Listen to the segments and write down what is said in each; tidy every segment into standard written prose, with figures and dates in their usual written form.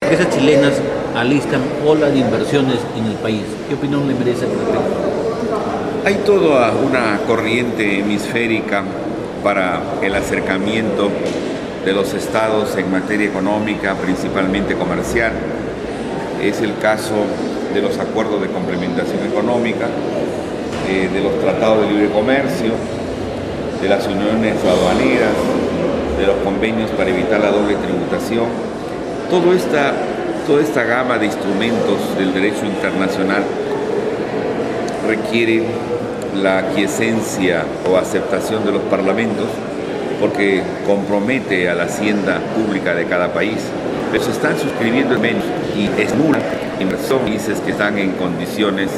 Empresas chilenas alistan ola de inversiones en el país. ¿Qué opinión le merece al respecto? Hay toda una corriente hemisférica para el acercamiento de los estados en materia económica, principalmente comercial. Es el caso de los acuerdos de complementación económica, de los tratados de libre comercio, de las uniones aduaneras, de los convenios para evitar la doble tributación. Toda esta gama de instrumentos del derecho internacional requiere la aquiescencia o aceptación de los parlamentos porque compromete a la hacienda pública de cada país. Pero se están suscribiendo en menos y es una inversión países que están en condiciones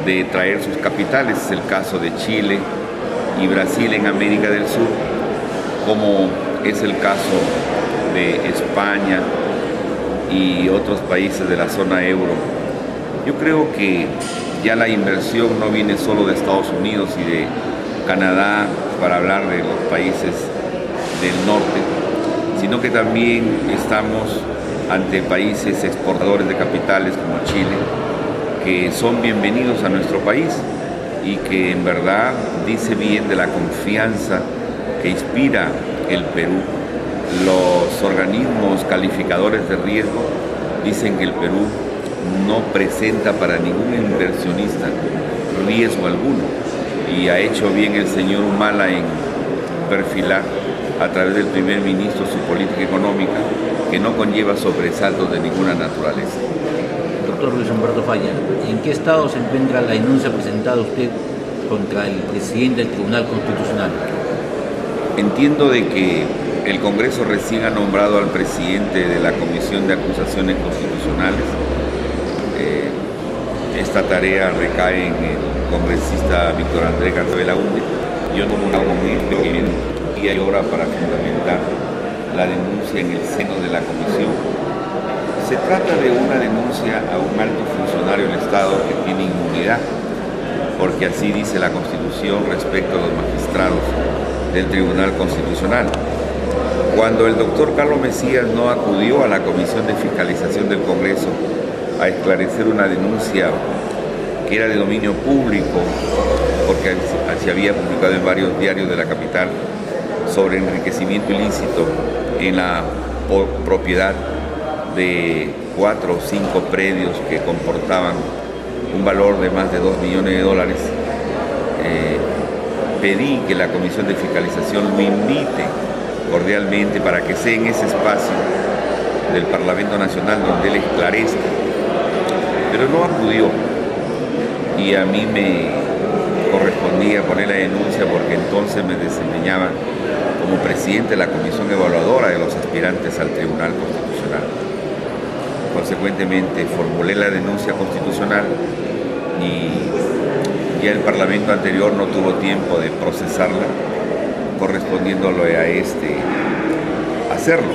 de traer sus capitales. Es el caso de Chile y Brasil en América del Sur, como es el caso de España y otros países de la zona euro. Yo creo que ya la inversión no viene solo de Estados Unidos y de Canadá, para hablar de los países del norte, sino que también estamos ante países exportadores de capitales como Chile, que son bienvenidos a nuestro país y que en verdad dice bien de la confianza que inspira el Perú. Los organismos calificadores de riesgo dicen que el Perú no presenta para ningún inversionista riesgo alguno, y ha hecho bien el señor Humala en perfilar a través del primer ministro su política económica, que no conlleva sobresaltos de ninguna naturaleza. Doctor Luis Humberto Falla, ¿en qué estado se encuentra la denuncia presentada usted contra el presidente del Tribunal Constitucional? Entiendo de que el Congreso recién ha nombrado al presidente de la Comisión de Acusaciones Constitucionales. Esta tarea recae en el congresista Víctor Andrés García Belaúnde. Yo no me hago con él y hay hora para fundamentar la denuncia en el seno de la comisión. Se trata de una denuncia a un alto funcionario del Estado que tiene inmunidad, porque así dice la Constitución respecto a los magistrados del Tribunal Constitucional. Cuando el doctor Carlos Mesías no acudió a la Comisión de Fiscalización del Congreso a esclarecer una denuncia que era de dominio público, porque se había publicado en varios diarios de la capital sobre enriquecimiento ilícito en la propiedad de 4 o 5 predios que comportaban un valor de más de $2 millones, pedí que la Comisión de Fiscalización lo invite cordialmente para que sea en ese espacio del Parlamento Nacional donde él esclarezca, pero no acudió, y a mí me correspondía poner la denuncia porque entonces me desempeñaba como presidente de la Comisión Evaluadora de los aspirantes al Tribunal Constitucional. Consecuentemente formulé la denuncia constitucional y ya el Parlamento anterior no tuvo tiempo de procesarla, correspondiéndole a hacerlo.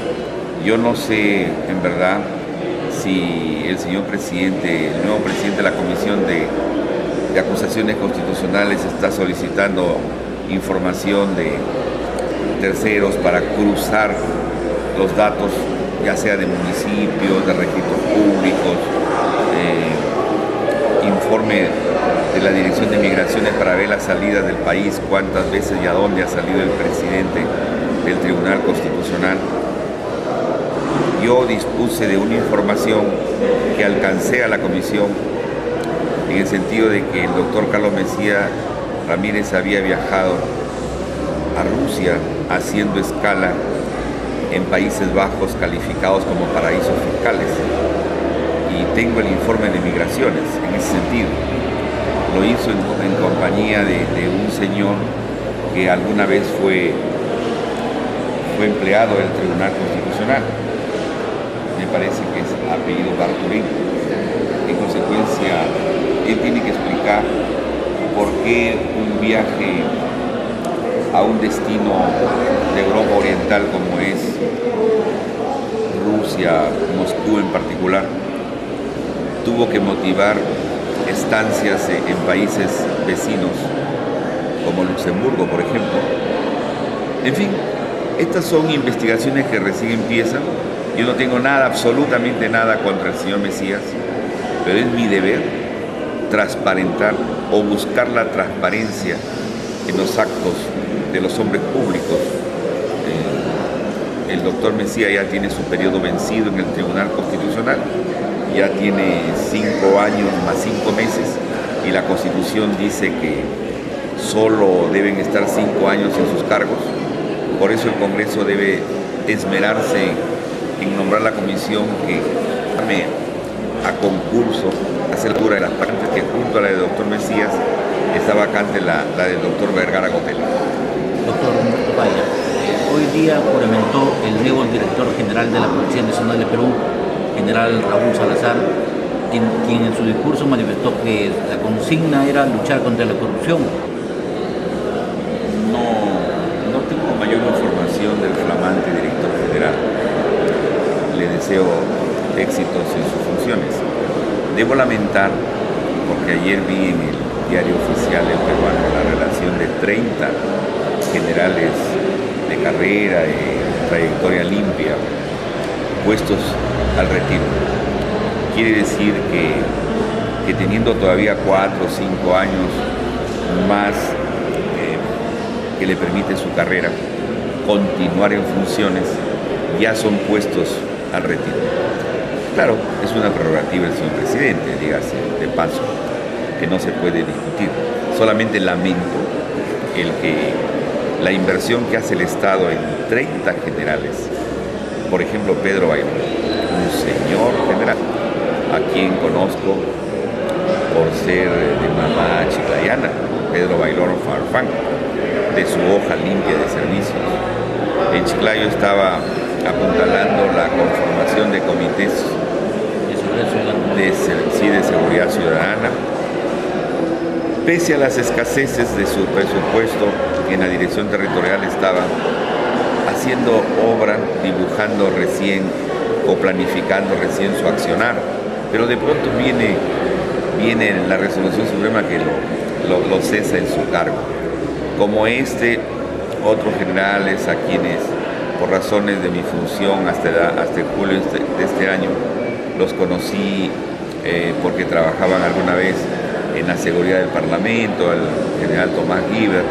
Yo no sé en verdad si el señor presidente, el nuevo presidente de la Comisión de Acusaciones Constitucionales está solicitando información de terceros para cruzar los datos, ya sea de municipios, de registros públicos, informe de la Dirección de Migraciones para ver las salidas del país, cuántas veces y a dónde ha salido el presidente del Tribunal Constitucional. Yo dispuse de una información que alcancé a la comisión en el sentido de que el doctor Carlos Mesías Ramírez había viajado a Rusia haciendo escala en Países Bajos calificados como paraísos fiscales, y tengo el informe de migraciones en ese sentido. Lo hizo en compañía de un señor que alguna vez fue empleado del Tribunal Constitucional, me parece que es apellido Barturín. En consecuencia, él tiene que explicar por qué un viaje a un destino de Europa Oriental como es Rusia, Moscú en particular, tuvo que motivar estancias en países vecinos como Luxemburgo, por ejemplo. En fin, estas son investigaciones que recién empiezan. Yo no tengo nada, absolutamente nada contra el señor Mesías, pero es mi deber transparentar o buscar la transparencia en los actos de los hombres públicos. El doctor Mesías ya tiene su periodo vencido en el Tribunal Constitucional, ya tiene 5 años más 5 meses y la Constitución dice que solo deben estar 5 años en sus cargos. Por eso el Congreso debe esmerarse en nombrar la comisión que llame a concurso a hacer altura de las vacantes, que junto a la del doctor Mesías está vacante la del doctor Vergara Gotelli. Doctor Humberto Falla, hoy día juramentó el nuevo director general de la Policía Nacional de Perú, general Raúl Salazar, quien en su discurso manifestó que la consigna era luchar contra la corrupción. No tengo mayor información del flamante director general. Le deseo éxitos en sus funciones. Debo lamentar, porque ayer vi en el diario oficial el peruano la relación de 30 generales de carrera y trayectoria limpia puestos al retiro. Quiere decir que teniendo todavía 4 o 5 años más que le permite su carrera continuar en funciones, ya son puestos al retiro. Claro, es una prerrogativa del señor presidente, dígase de paso, que no se puede discutir. Solamente lamento la inversión que hace el Estado en 30 generales. Por ejemplo, Pedro Bailón, un señor general, a quien conozco por ser de mamá chiclayana, Pedro Bailón Farfán, de su hoja limpia de servicios. En Chiclayo estaba apuntalando la conformación de comités de seguridad ciudadana. Pese a las escaseces de su presupuesto, en la dirección territorial estaba haciendo obra, dibujando recién o planificando recién su accionar, pero de pronto viene la resolución suprema que lo cesa en su cargo. Como otros generales a quienes, por razones de mi función hasta julio de este año, los conocí porque trabajaban alguna vez en la seguridad del Parlamento, el general Tomás Guiber.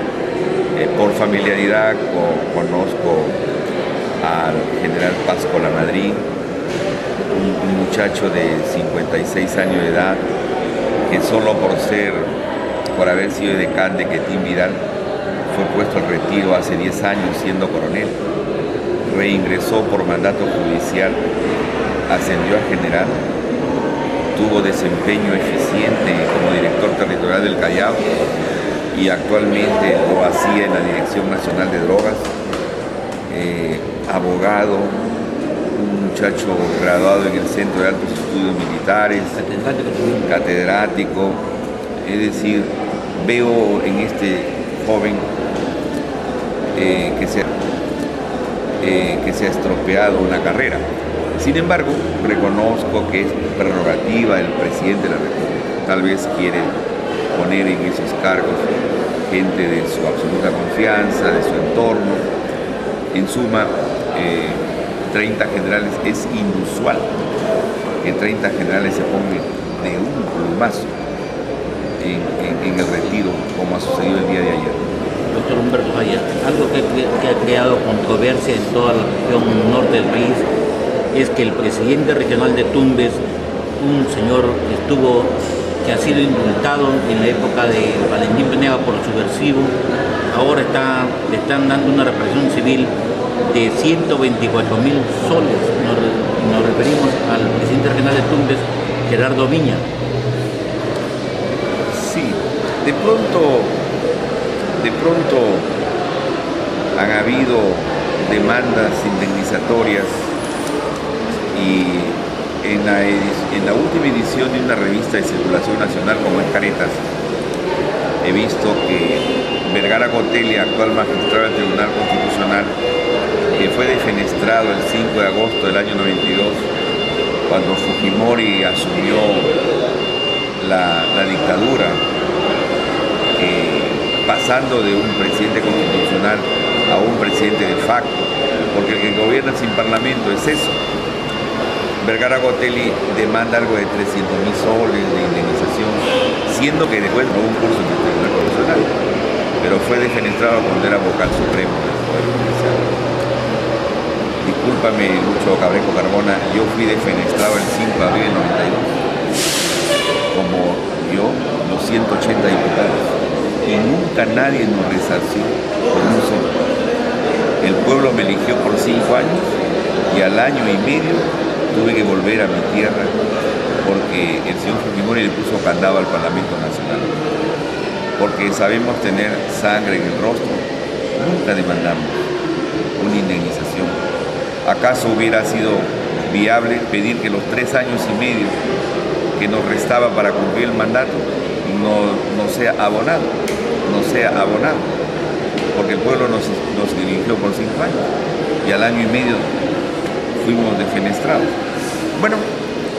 Por familiaridad conozco al general Pasco Lamadrid, un muchacho de 56 años de edad, que solo por haber sido decán de Quetín Vidal, fue puesto al retiro hace 10 años siendo coronel. Reingresó por mandato judicial, ascendió a general, tuvo desempeño eficiente como director territorial del Callao y actualmente lo hacía en la Dirección Nacional de Drogas, abogado, un muchacho graduado en el Centro de Altos Estudios Militares, catedrático. Es decir, veo en este joven que se ha estropeado una carrera. Sin embargo, reconozco que es prerrogativa del presidente de la República. Tal vez quiere poner en esos cargos gente de su absoluta confianza, de su entorno. En suma, 30 generales es inusual que 30 generales se pongan de un plumazo en el retiro, como ha sucedido el día de ayer. Doctor Humberto Falla, algo que ha creado controversia en toda la región norte del país es que el presidente regional de Tumbes, un señor que ha sido indultado en la época de Valentín Venegas por subversivo, ahora le están dando una reparación civil de 124.000 soles. Nos referimos al presidente regional de Tumbes, Gerardo Viña. Sí, de pronto han habido demandas indemnizatorias y en la última edición de una revista de circulación nacional como es Caretas, he visto que Vergara Gotelli, actual magistrado del Tribunal Constitucional, que fue defenestrado el 5 de agosto del año 92, cuando Fujimori asumió la dictadura, pasando de un presidente constitucional a un presidente de facto, porque el que gobierna sin parlamento es eso. Vergara Gotelli demanda algo de 300.000 soles de indemnización, siendo que después hubo un curso en el Tribunal Constitucional, pero fue defenestrado cuando era vocal supremo del Poder Judicial. Discúlpame, Lucho Cabrejo Carmona, yo fui defenestrado el 5 de abril del 92, como yo, los 180 diputados, y nunca nadie nos resarció con un solo. El pueblo me eligió por 5 años y al año y medio tuve que volver a mi tierra porque el señor Fujimori le puso candado al Parlamento Nacional. Porque sabemos tener sangre en el rostro, nunca demandamos una indemnización. ¿Acaso hubiera sido viable pedir que los 3 años y medio que nos restaba para cumplir el mandato no sea abonado? Porque el pueblo nos dirigió por 5 años y al año y medio fuimos defenestrados. Bueno,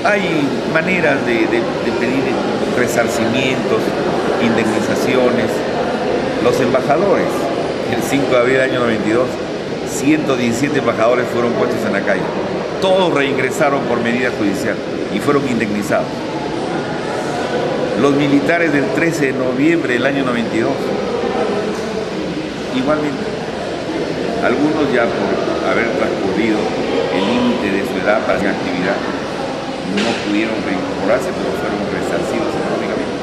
hay maneras de pedir resarcimientos, indemnizaciones. Los embajadores, el 5 de abril del año 92, 117 embajadores fueron puestos en la calle. Todos reingresaron por medida judicial y fueron indemnizados. Los militares del 13 de noviembre del año 92, igualmente. Algunos ya por haber transcurrido el límite de su edad para la actividad no pudieron reincorporarse, pero fueron resarcidos económicamente.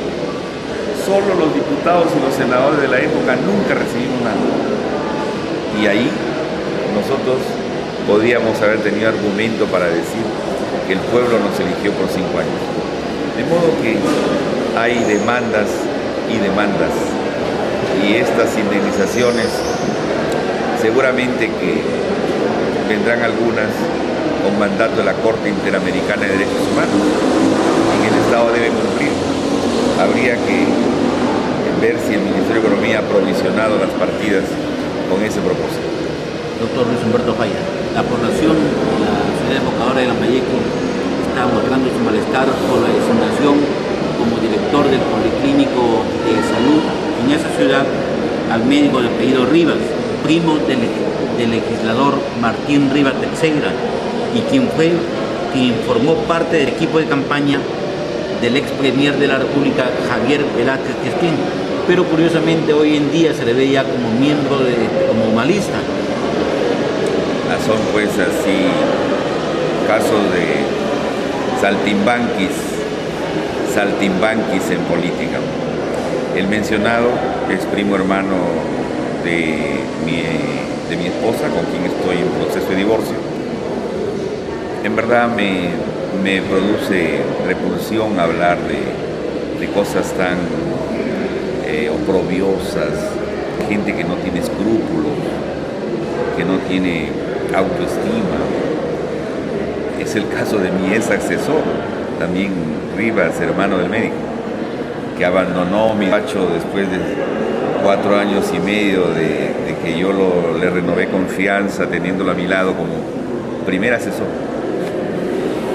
Solo los diputados y los senadores de la época nunca recibimos nada. Y ahí nosotros podíamos haber tenido argumento para decir que el pueblo nos eligió por 5 años. De modo que hay demandas y demandas. Y estas indemnizaciones seguramente que vendrán algunas con mandato de la Corte Interamericana de Derechos Humanos y que el Estado debe cumplir. Habría que ver si el Ministerio de Economía ha provisionado las partidas con ese propósito. Doctor Luis Humberto Falla, la población de la ciudad embocadora de Lambayeque está mostrando su malestar por la designación como director del Policlínico de Salud en esa ciudad al médico de apellido Rivas, primo del legislador Martín Rivas Teixeira, y quien formó parte del equipo de campaña del ex premier de la República, Javier Velázquez Quesquén, pero curiosamente hoy en día se le ve ya como miembro como humanista. Son pues así casos de saltimbanquis en política. El mencionado es primo hermano de mi esposa, con quien estoy en proceso de divorcio. En verdad me produce repulsión hablar de cosas tan oprobiosas, gente que no tiene escrúpulos, que no tiene autoestima. Es el caso de mi ex asesor, también Rivas, hermano del médico, que abandonó mi despacho después de 4 años y medio de que yo le renové confianza, teniéndolo a mi lado como primer asesor,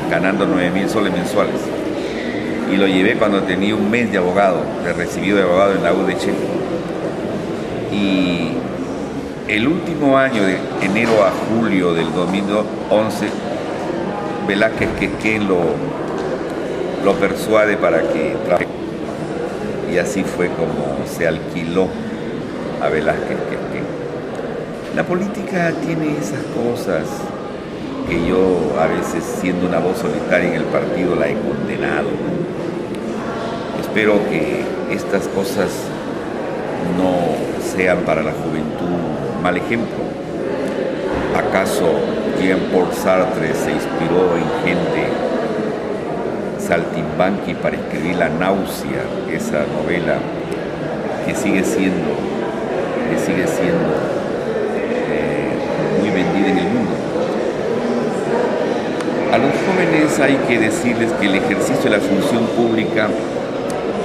ganando 9.000 soles mensuales. Y lo llevé cuando tenía un mes de abogado, de recibido de abogado en la UDC. Y el último año, de enero a julio del 2011, Velázquez Quesquén lo persuade para que trabaje. Y así fue como se alquiló a Velázquez Quesquén. La política tiene esas cosas que yo a veces, siendo una voz solitaria en el partido, la he condenado. Espero que estas cosas no sean para la juventud mal ejemplo. ¿Acaso Jean-Paul Sartre se inspiró en gente saltimbanqui para escribir La náusea, esa novela que sigue siendo muy vendida en el mundo? A los jóvenes hay que decirles que el ejercicio de la función pública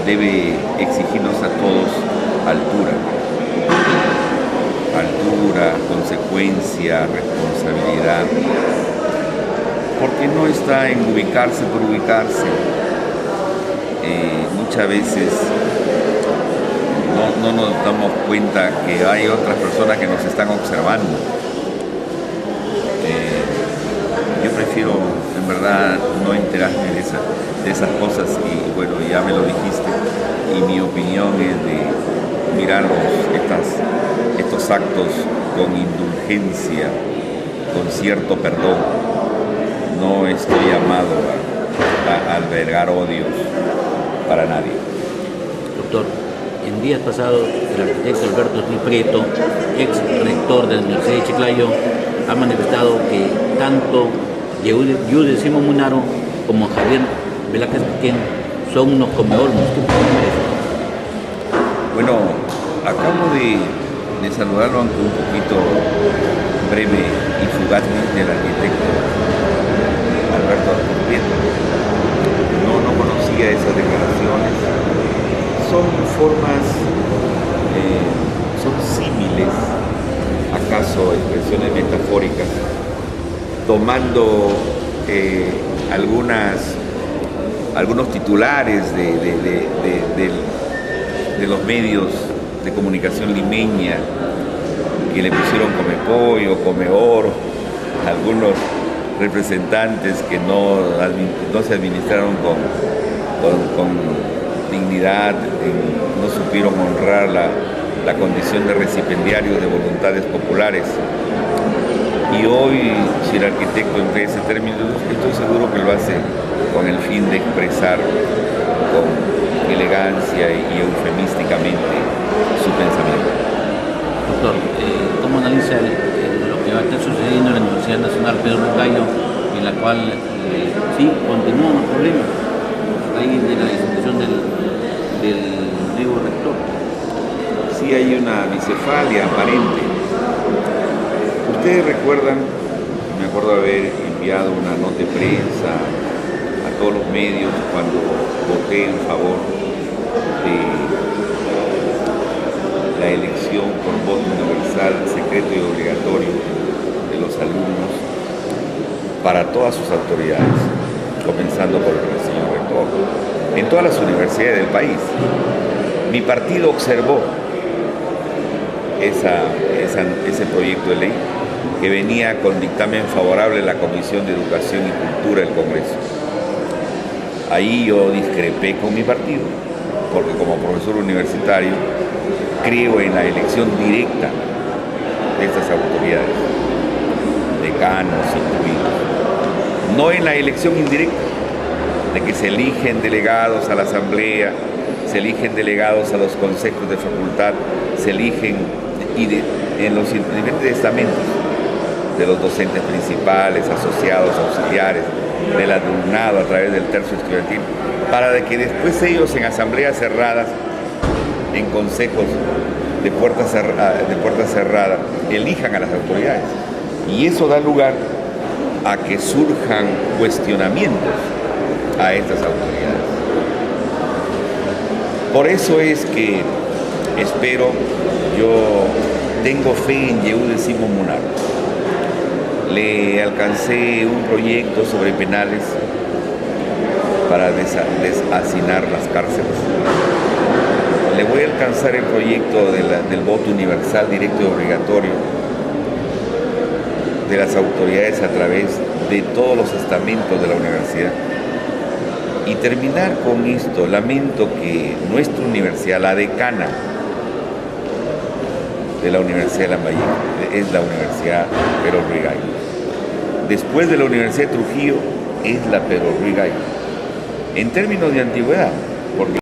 debe exigirnos a todos altura, consecuencia, responsabilidad, porque no está en ubicarse por ubicarse. Muchas veces no nos damos cuenta que hay otras personas que nos están observando. Yo prefiero, en verdad, no enterarme de esas cosas y bueno, ya me lo dijiste. Y mi opinión es de mirar estos actos con indulgencia, con cierto perdón. No estoy llamado a albergar odios para nadie. Doctor, en días pasados el arquitecto Alberto Smith Prieto, ex rector de la Universidad de Chiclayo, ha manifestado que tanto Yehudi Simón Munaro como Javier Velázquez Piquén son unos comeolmos. ¿Qué parece? Bueno, acabo de saludarlo, aunque un poquito breve y fugazmente, el arquitecto Alberto Prieto. No conocía esas declaraciones. Son formas, son símiles, acaso expresiones metafóricas, tomando algunos titulares de los medios de comunicación limeña que le pusieron come pollo, come oro, algunos representantes que no se administraron con dignidad, no supieron honrar la condición de recipiendario de voluntades populares. Y hoy, si el arquitecto emplea ese término, estoy seguro que lo hace con el fin de expresar con elegancia y eufemísticamente su pensamiento. Doctor, ¿cómo analiza lo que va a estar sucediendo en la Universidad Nacional Pedro Gallo, en la cual sí continúan los problemas ahí de la institución del nuevo rector? Sí hay una bicefalia aparente. Ustedes recuerdan, me acuerdo haber enviado una nota de prensa a todos los medios cuando voté en favor de la elección por voto universal, secreto y obligatorio de los alumnos para todas sus autoridades, comenzando por el señor rector, en todas las universidades del país. Mi partido observó ese proyecto de ley que venía con dictamen favorable de la Comisión de Educación y Cultura del Congreso. Ahí yo discrepé con mi partido, porque como profesor universitario creo en la elección directa de estas autoridades, decanos incluidos, no en la elección indirecta, de que se eligen delegados a la asamblea, se eligen delegados a los consejos de facultad, se eligen en los diferentes estamentos de los docentes principales, asociados, auxiliares, del alumnado a través del tercio estudiantil, para que después ellos en asambleas cerradas, en consejos de puertas cerradas, elijan a las autoridades. Y eso da lugar a que surjan cuestionamientos a estas autoridades. Por eso es que yo tengo fe en Yehudi Simón Munaro. Le alcancé un proyecto sobre penales para deshacinar las cárceles. Le voy a alcanzar el proyecto del voto universal, directo y obligatorio de las autoridades a través de todos los estamentos de la universidad. Y terminar con esto, lamento que nuestra universidad, la decana de la Universidad de Lambayeque, es la Universidad Pedro Ruiz Gallo. Después de la Universidad de Trujillo, es la Pedro Ruiz Gallo. En términos de antigüedad, porque